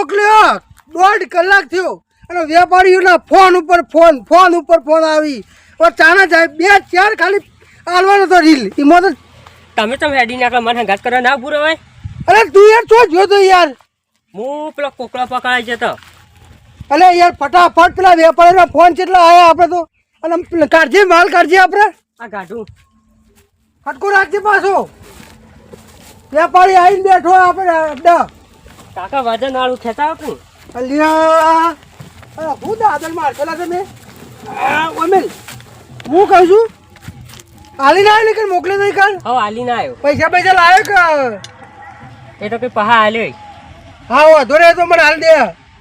મોકલ્યો 1.5 કલાક થયો અને વેપારીઓના ફોન ઉપર ફોન આવી ચાના જાય 2-4 ખાલી આલવાનો તો રીલ એમાં તો તમે તો હેડી નાખો મને ઘાત કરવા ના પૂરો હોય. અરે તું યાર તો જો તો યાર હું પેલો કોકડા પકડાઈ જતો. અલે યાર ફટાફટ પેલા વેપારીના ફોન કેટલા આયા આપણે તો અને કાઢજે માલ કાઢજે આપણે આ ગાઢું ફટકો રાખજે પાછો વેપારી આવીને બેઠો આપણે કાકા વજન વાળું ખેતા આપું. અલ્યા હું દાદલ મારતેલા તમે ઓમેલ હું કહું છું હાલી ના આવ્યો કે મોકલે નહીં કાલ હવે હાલી ના આવ્યો. પૈસા લાવ્યો કે એ તો કઈ પહા હાલ્યો. હા વાંધો રહે તો મને હાલ દે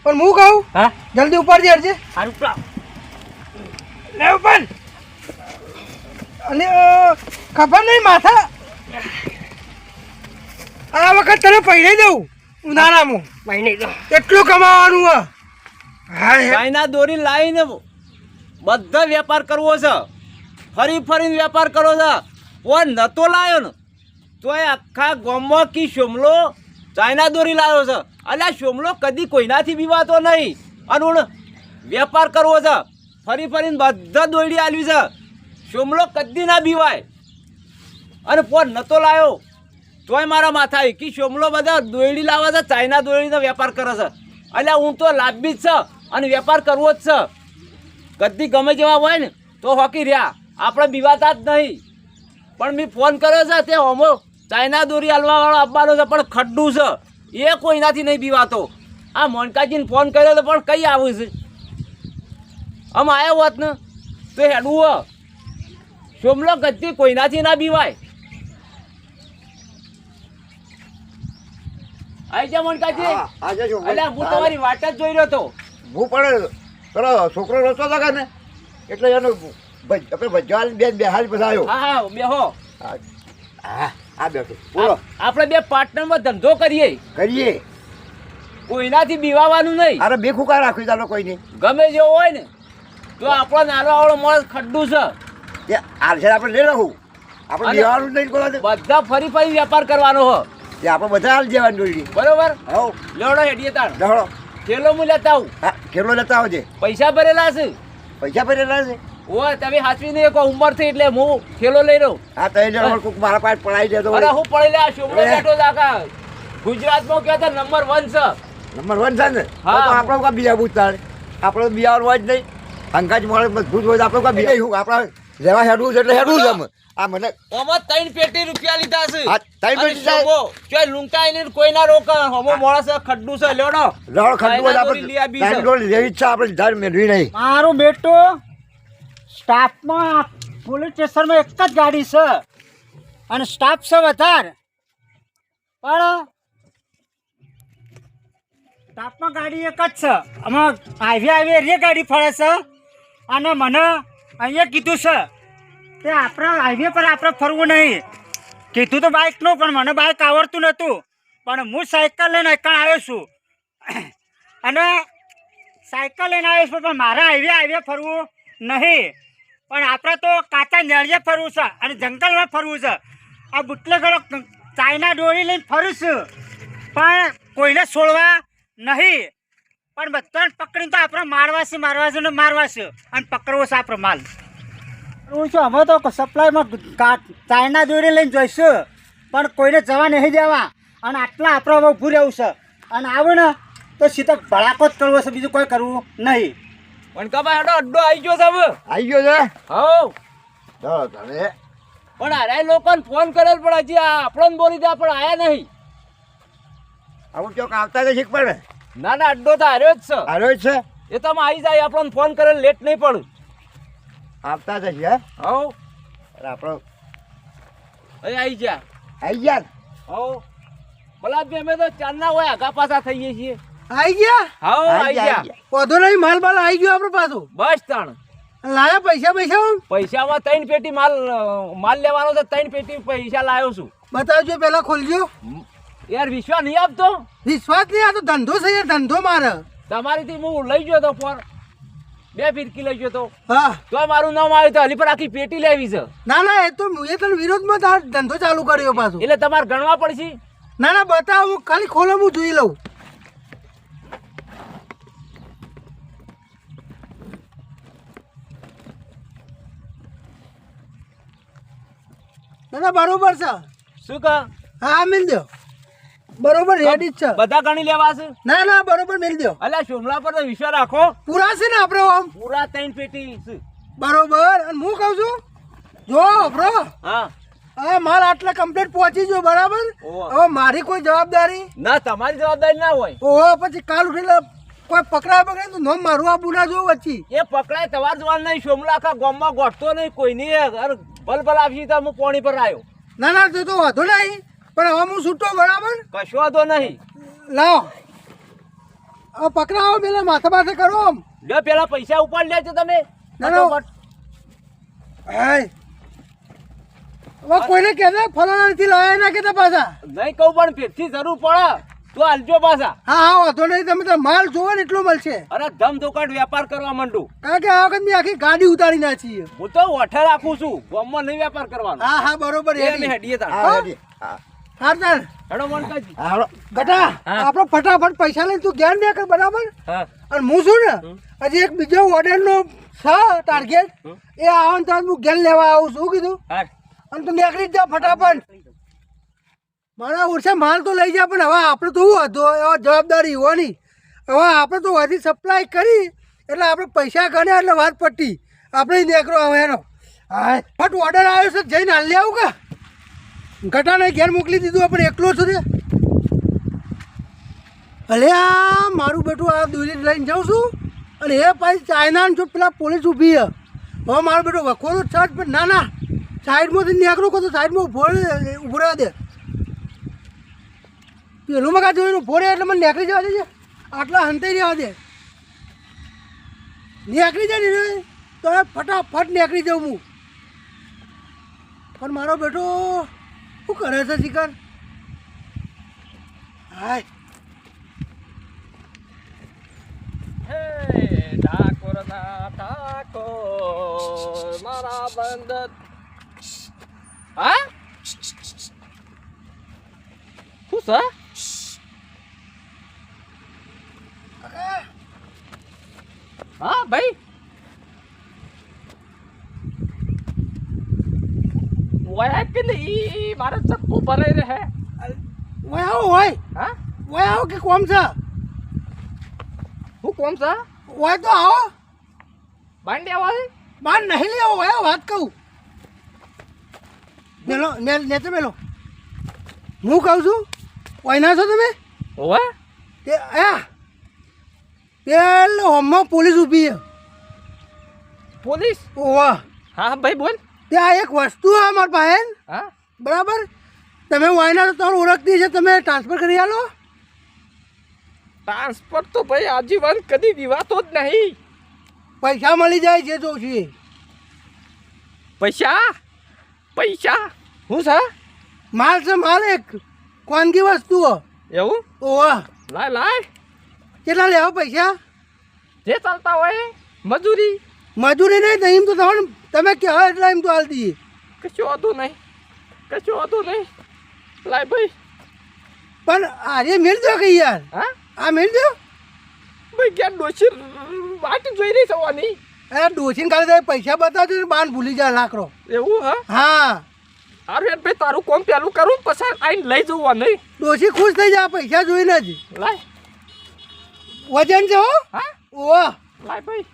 પણ હું કહું હા જલ્દી ઉપાડજે હરજે સારું પેલા લે ઉપર અને ખબર નહીં માથા આ વખત તને પહેરી દઉં ઉનાળામાં મહિને તો એટલું કમાવાનું હા ચાઇના દોરી લાવીને બધો વેપાર કરવો છે. ફરીને વેપાર કરો છે. પણ નતો લાવ્યો ને તોય આખા ગામમાં કી શોમલો ચાઇના દોરી લાવ્યો છે. અલ્યા શોમલો કદી કોઈનાથી બીવાતો નહીં અને વેપાર કરવો છે. ફરીને બધા દોરડી આલવી છે. શોમલો કદી ના બીવાય અને પણ નતો લાવ્યો તોય મારા માથા કી શોમલો બધા દોરડી લાવે છે. ચાઇના દોરડીનો વેપાર કરે છે. અલ્યા હું તો લાભી જ છે અને વેપાર કરવો જ છે. કદી ગમે જેવા હોય ને તો હોકી રહ્યા આપણે બીવાતા જ નહીં. પણ મેં ફોન કર્યો છે તે હોમો ચાઇના દોરી હાલવાવાળો આપવાનો છે પણ ખડ્ડું છે એ કોઈનાથી નહીં બીવાતો. આ મોનકાજીને ફોન કર્યો તો પણ કઈ આવું છે આમ આવ્યો હોત ને તો હેડવું શોમલો કદી કોઈનાથી ના બીવાય. આવી જા મોનકાજી. અલ્યા હું તમારી વાટ જ જોઈ રહ્યો હતો. હું પણ પેલો છોકરો રસ્તો હતો કે ને એટલે એનો આપણે ભજવાલ બે હાલ પછી આવ્યો. હા બેહો. આ બેઠો બોલો. આપણે બે પાર્ટનરમાં ધંધો કરીએ કોઈનાથી બીવાવાનું નહીં. અરે બે ખુકા રાખવી ચાલો કોઈ નહીં ગમે જેવો હોય ને તો આપણો નારવાવાળો માણસ ખડ્ડું છે એ આલશે આપણે લઈ રાખું આપણે બીવાનું નહીં બોલાતું બધા ફરી વેપાર કરવાનો હો. એ આપણે બધા હાલ જવાનું દોડી બરોબર હવ લેવડો હેડીએ તાણ દહડો થેલો હું લેતા આવું. હા કેટલો લેતા આવજે. પૈસા ભરેલા છે. પૈસા ભરેલા છે. ઓ તમે હાચવી નહીં કોઈ ઉંમર થઈ એટલે હું થેલો લઈ રહ્યો. હા તો એ જણ કોઈક મારા પાસે પડાવી દેતો અરે હું પડી લે શોભનો બેઠો જ આખા ગુજરાતમાં કહેતા નંબર 1 છે. નંબર 1 છે ને હા. તો આપણે કા બીજા પૂછતા આપણે બિયાવાનું હોય જ નહીં. અંગાજ મળે મજબૂત હોય તો આપણે કા બીજા શું આપણે લેવા હેડવું છે એટલે હેડવું છે અમે. આ મને ઓમાં 3 પેટી રૂપિયા લીધા છે. હા 3 પેટી છે. ચોય લુંટાઈ ને કોઈ ના રોકા હમો મોળા છે ખડ્ડું છે લેવડો રળ ખડવું હોય ચાઇના દોરી લઈ આવી છે. આપણે લેવી જ છે આપણે ધાર મેળવી નહીં. મારું બેટો સ્ટાફમાં પોલીસ સ્ટેશનમાં એક જ ગાડી છે અને સ્ટાફ છે વધારે પણ સ્ટાફમાં ગાડી એક જ છે. આમાં હાઈવે એ ગાડી ફરે છે અને મને અહીંયા કીધું છે કે આપણા હાઈવે પર આપણે ફરવું નહીં. કીધું તો બાઇકનું પણ મને બાઇક આવડતું નહોતું પણ હું સાયકલ લઈને એકણ આવ્યો છું અને સાયકલ લઈને આવ્યો છું પણ મારા હાઈવે ફરવું નહીં પણ આપણે તો કાચા નેળિયે ફરવું છે અને જંગલમાં ફરવું છે. આ બુટલેગરો ચાઇના દોરી લઈને ફરું છું પણ કોઈને છોડવા નહીં પણ બધાને પકડીને તો આપણે મારવા છે અને પકડવો છે આપણે માલ. હું છું અમે તો સપ્લાયમાં ચાઇના દોરી લઈને જઈશું પણ કોઈને જવા નહીં દેવા અને આટલા આપણે હવે ઊભું રહેવું છે અને આવું ને તો સીધો ભડાકો જ કરવો છે બીજું કોઈ કરવું નહીં. પણ કબા હેડો અડ્ડો આવી ગયો છે હવે. આવી ગયો છે. હવ ચાલો તારે પણ અરે લોકોને ફોન કરેલ પણ હજી આપણને બોલી દે પણ આયા નહીં. આવું ચોક આવતા તો શીખ પડે. ના અડ્ડો તો હાર્યો જ છે. આવ્યો જ છે. એ તો આવી જાય આપણને ફોન કરેલ લેટ નહીં પડું. આવતા જ છે. હવ આપણે અહીં આવી જા. આવી ગયા. હવ ભલા અમે તો ચાંદના હોય આગા પાછા થઈએ છીએ. આવી ગયા હવ આવી જા. વધુ નહીં માલ બાલ આવી ગયો આપણે પાછું બસ તાણ લાયા પૈસા પૈસામાં 3 પેટી માલ લેવાનો છે. 3 પેટી પૈસા લાવ્યો છું. બતાવજો પેલા ખોલજો. યાર વિશ્વાસ નહીં આપતો. વિશ્વાસ નહીં આ તો ધંધો છે યાર ધંધો મારે. તમારીથી હું લઈ ગયો તો ફોન 2 ફિરકી લઈ ગયો તો હા તો મારું નામ આવ્યું તો હલી પર આખી પેટી લેવી છે. ના એ તો એ તને વિરોધમાં તાર ધંધો ચાલુ કર્યો પાછો. એટલે તમારે ગણવા પડશે. ના બતાવ હું ખાલી ખોલો હું જોઈ લઉં. દાદા બરોબર છે. શું કહે હા મિલ દો બરોબર રેડી જ છે. બધા ગણી લેવા છે ના ના બરોબર મિલ દો. અલ્યા સોમલા પર તો વિશ્વાસ રાખો પૂરા છે ને આપણે આમ પૂરા 3 પેટી છે. બરોબર. અને હું કહું છું જો બ્રો હા હા માલ આટલા કમ્પ્લીટ પહોંચી ગયો બરાબર. ઓહો. હવે મારી કોઈ જવાબદારી ના તમારી જવાબદારી ના હોય ઓહો પછી કાલ ઉઠીને કોઈ પકડાય તો નોમ મારું આ બુના જો વચ્ચે. એ પકડાય તમાર જવાન નહીં સોમલા આખા ગામમાં ગોઠતો નહીં કોઈની ભલ ભલ આપી તો હું પોણી પર આવ્યો ના ના તો વાંધો નહીં પણ હવે હું છૂટો બરાબર. કશો વાંધો નહીં લાવો હવે પકડાવો પેલા માથા માથે કરો આમ. લે પેલા પૈસા ઉપાડ લેજો તમે ના ના હાય હવે કોઈને કહેતા ફલાણા નથી લાયા ના કહેતા પાછા. નહીં કહું પણ ફેરથી જરૂર પડે તો હાલજો પાછા હા હા વાંધો નહીં તમે તો માલ જોવો ને એટલો મળશે. અરે ધમ ધોકાટ વેપાર કરવા માંડું કારણ કે આ વખત મેં આખી ગાડી ઉતારી નાખી. હું તો ઓઠે રાખું છું ગામમાં નહીં વેપાર કરવાનો હા હા બરોબર એ અમે રેડી. હેડીએ તાણ. હા રેડી. હા હા તાણ હેડો મનકાજી. હા હાલો. ગટા હા. આપણે ફટાફટ પૈસા લઈને તું ઘેર ને કર બરાબર. હા અને હું છું ને હજી એક બીજો ઓર્ડરનો છે ટાર્ગેટ એ આવવાનું તો હું ઘેર લેવા આવું છું. શું કીધું હા અને તું નીકળી જ જા ફટાફટ. મારા ઓછા માલ તો લઈ જા પણ હવે આપણે તો શું હતો એવા જવાબદારી હોવાની. હવે આપણે તો હજી સપ્લાય કરી એટલે આપણે પૈસા ગણ્યા એટલે વાત પટ્ટી આપણે નીકળો હવે એનો. હા ફટ ઓર્ડર આવ્યો છે જઈને હાલ આવું કા ઘટાને ઘેર મોકલી દીધું આપણે એકલો છું રે. અલે આ મારું બેટું આ દોરી લઈને જાઉં છું અને એ પાછી ચાઇના જો પેલા પોલીસ ઊભી છે. હવે મારો બેટો વખોરો છ પણ ના ના સાઈડમાંથી નીકળું કહો તો સાઈડમાં ઊભો રહેવા દે. પેલું મગા જોઈને ઊભો રહે એટલે મને નીકળી જવા દેજે. આટલા હંતાઈ રહેવા દે. નીકળી જાય ને તો ફટાફટ નીકળી જાઉં હું. પણ મારો બેટો શું કરે છે શિકાર. હાય મારા બંધ હા શું છે હા ભાઈ વયા કે નહીં મારે ચક્કુ ભરાઈ રહે ઓય આવો હોય હા ઓય આવો કે કોમ છે હું કોમ છે ઓય તો આવો બાંડી આવા બાર નહીં લેવો ઓય વાત કહું મેલો નેચે મેલો હું કહું છું ઓય ના છો તમે ઓવે તે આયા પેલો હમણાં પોલીસ ઊભી છે. પોલીસ ઓવા હા ભાઈ બોલ ત્યાં એક વસ્તુ છે અમારી પાસે હા બરાબર. તમે વાયના તો તમારું ઓળખતી છે તમે ટ્રાન્સફર કરી આલો. ટ્રાન્સફર તો ભાઈ આજીવન કદી દીવાતો જ નહીં પૈસા મળી જાય જે જોઉં છું એ. પૈસા પૈસા શું છે માલ છે માલ એક કોનગી વસ્તુ એવું ઓવા લાય લાય કેટલા લેવા પૈસા જે ચાલતા હોય મજૂરી મજૂરી નહીં તો એમ તો તમે કહેવા એટલે એમ તો હાલ દઈએ. કશું હતું નહીં કશું હતું નહીં લાય ભાઈ પણ આજે મેળ દો કે યાર હા આ મેળ દો. ભાઈ ક્યાં ડોસી વાટ જોઈ રહી થવાની અરે ડોસીને કાલે તમે પૈસા બતાવજો ને બાન ભૂલી જાય લાકડો. એવું હા હા અરે ભાઈ તારું કોમ પેલું કરું પછી આઈને લઈ જવા નહીં ડોસી ખુશ થઈ જાય પૈસા જોઈને જ. લાય વજન છે હો હા ઓવા લાય ભાઈ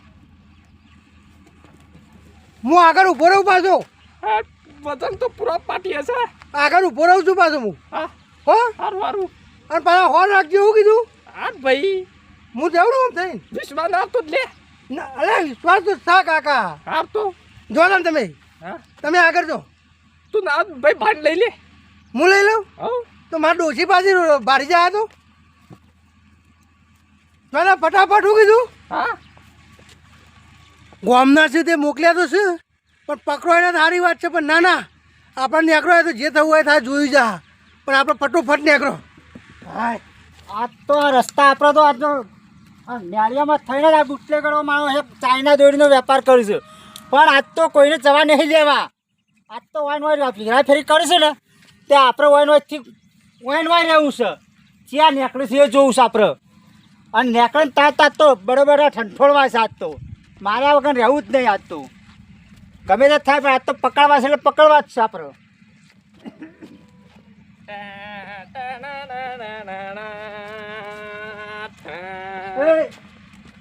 હું આગળ ઊભો રહું પાછો હા વજન તો પૂરા પાટી હશે આગળ ઊભો રહું છું પાછો હું હા હો સારું સારું અને પાછા હોર રાખજો એવું કીધું. હા ભાઈ હું જવડું આમ થઈને વિશ્વાસ ના આવતો જ લે ના અરે વિશ્વાસ તો થા કાકા. હાર તો જો ને તમે હા તમે આગળ જો તું ના ભાઈ ભાન લઈ લે હું લઈ લઉં હવ તો મારા ડોસી પાસે બારી જાય તો જોને ફટાફટ શું કીધું હા ગોમના છે તે મોકલ્યા તો છે પણ પકડો એને સારી વાત છે પણ ના ના આપણને નીકળો હોય તો જે થવું હોય થાય જોઈ જા પણ આપણે ફટોફટ નીકળો. હાય આજ તો આ રસ્તા આપણે તો આજનો આ ન્યાળિયામાં થઈને જ આ બુટલેગરો માણો એક ચાઇના દોરીનો વેપાર કરીશું પણ આજ તો કોઈને જવા નહીં લેવા. આજ તો વાઈન વાઈ ફેરી કરીશું ને તે આપણે વાઈન વાઈથી વાઈન વાઈ રહેવું છે જ્યાં નીકળે છે એ જોવું છે આપણે અને નીકળે તાત તો બરોબર ઠંઠોળવા છે આજ તો મારા વગર રહેવું જ નહીં આજ તો ગમે તે થાય પણ આજ તો પકડવા છે એટલે પકડવા જ છે આપણે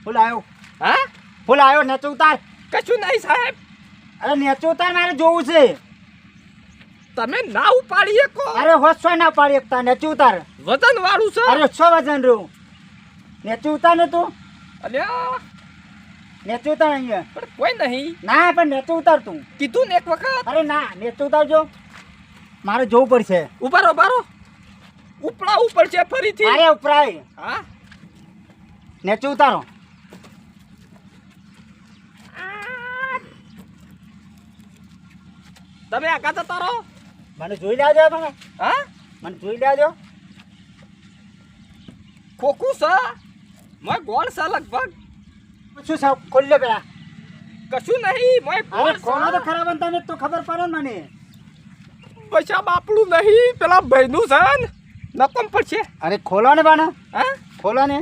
ફૂલ આવ્યો હા ફૂલ આવ્યો નેચે ઉતાર કશું નહીં સાહેબ અરે નેચે ઉતાર મારે જોવું છે તમે ના ઉપાડી શકો અરે હોશો ના પાડી એકતા નેચે ઉતાર વજન વાળું છે અરે 100 વજન રહ્યું નેચે ઉતાર ને તું અલ્યા નેચે ઉતાર અહીંયા પણ કોઈ નહીં ના પણ નેચે ઉતાર તું કીધું ને એક વખત અરે ના નેચે ઉતારજો મારે જોવું પડશે ઉભારો ઉભારો ઉપડા ઉપર છે ફરીથી અરે ઉપરાય હા નેચે ઉતારો તમે આગા જતા રહો મને જોઈ લેજો તમે હા મને જોઈ લેજો ખોખું છે મેં ગોળ છે લગભગ શું છે ખોલી લે પેલા કશું નહીં મેં અરે ગોળ કોનો તો છે ખરાબ અંતાને તો ખબર પડે ને મને પૈસા બાપડું નહીં પેલા ભાઈનું છે ને નકમ પડશે અરે ખોલો ને બાને હા ખોલો ને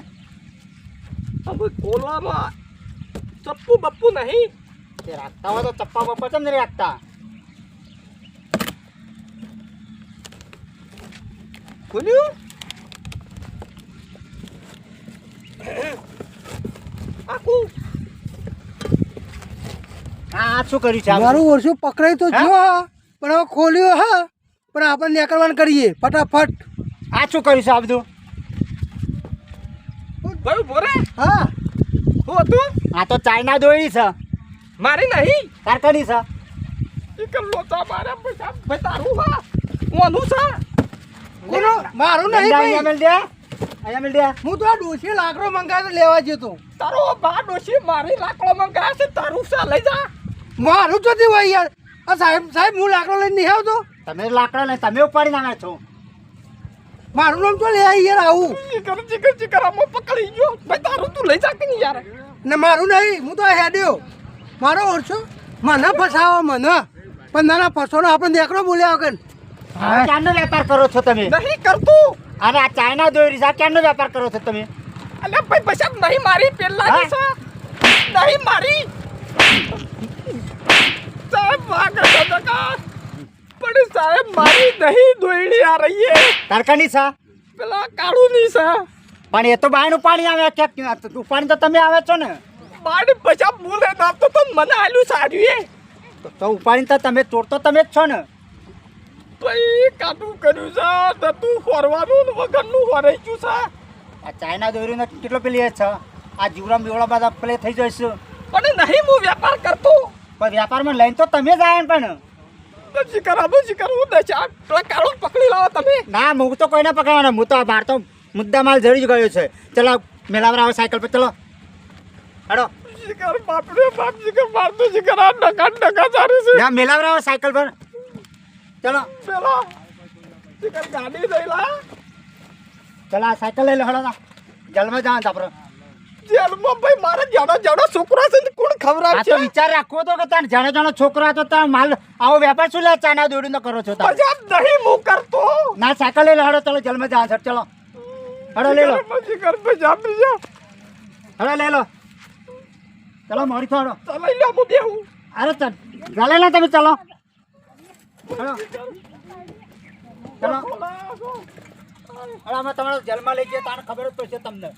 હવે ગોળામાં ચપ્પુ બપ્પુ નહીં તે રાખતા હોય તો ચપ્પા બપ્પા કેમ નહીં રાખતા ખુલ્યું આખું આ શું કર્યું છે આ મારું ઓરછું પકડાય તો જો પણ હવે ખોલ્યું હા પણ આપણે નીકળવાનું કરીએ ફટાફટ આ શું કર્યું છે આ બધું ભાઈ બોરે હા હું હતું આ તો ચાઇના દોરી છે મારી નહીં કારકડી છે ઈ લોચા મારે પૈસા ભાઈ તારું હા ઓનું છે કોનો મારું નહીં અહીંયા ભાઈ મેલ દે અહીંયા મેલ દે હું તો આ ડોશી લાકડો મંગાવ્યો તો લેવા જતો તારો બા ડોશી મારી લાકડો મંગાયા છે તારું છે લઈ જા મારું તો તે હોય યાર આ સાહેબ સાહેબ હું લાકડો લઈને નહીં આવતો તમે લાકડા લઈને તમે ઉપાડી નાખ્યા છો મારું નામ તો લે યાર આવું ચીકર આમાં પકડી ગયો ભાઈ તારું તું લઈ જા કે નહીં યાર ને મારું નહીં હું તો હેડ્યો મારો ઓરછો મને ફસાવો મને પણ નાના ફસવાનો આપણે નીકળો બોલ્યા વગર હવે ક્યાંનો વેપાર કરો છો તમે નહીં કરતું અને આ ચાઇના દોરી છે આ ક્યાંનો વેપાર કરો છો તમે અલ્યા ભાઈ પૈસા નહીં મારી પેલા છે નહીં મારી સાહેબ વાગે છે જગા પણ સાહેબ મારી નહીં દોયડી આ રહી હે કારકડી છે પેલા કાળું ની છે પણ એ તો બહારનું પાણી આવે ક્યાંક ઉપાડી તો તમે આવે છો ને બાડી પૈસા બોલે ના તો મને આલ્યું સાર્યું તો ઉપાડી તો તમે ચોર તો તમે જ છો ને ભાઈ કાટું કર્યું છે તો તું ફરવાનું ને વગરનું ફરાઈ ગયું છે આ ચાઇના દોરીનો કેટલો પેલી છે આ જીવડા બીવડા બધા પેલે થઈ જશે પણ નહીં હું વેપાર કરતો પણ વેપારમાં લઈને તો તમે જ આવ્યા પણ શિકર હું દશા પેલા કાળું પકડી લાવો તમે ના હું તો કોઈને પકડવાના હું તો આ બહાર તો મુદ્દા માલ જડી જ ગયો છે ચલો મેલાવર આવો સાયકલ પર ચલો હેડો શિકર બાપરે બાપ શિકર મારતો શિકર આ ડકા ચારે છે ના મેલાવર આવો સાયકલ પર ચલો પેલા શિકર ગાડી લઈ લા ચલો આ સાયકલ લઈ લો હેડો ના જલમાં જવાનું આપણે જેલમાં ભાઈ મારા જાડો છોકરા છે ને કોણ ખવડાવ આ છે તો વિચાર રાખવો તો કે તાર જાણો છોકરો હતો તાર માલ આવો વેપાર શું લે ચાના દોડીનો કરો છો તમે પૈસા નહીં હું કરતો ના સાયકલ લઈ લો હેડો ચલો જલમાં જવાનું છે ચલો હેડો લઈ લો શિકર પૈસા બીજા હેડો લઈ લો ચલો મોડી થોડો લઈ લો હું દેવું અરે ચાલે ના તમે ચલો હેડો ચલો હવે અમે તમારો જલમાં લઈ જઈએ તારે ખબર જ પડશે તમને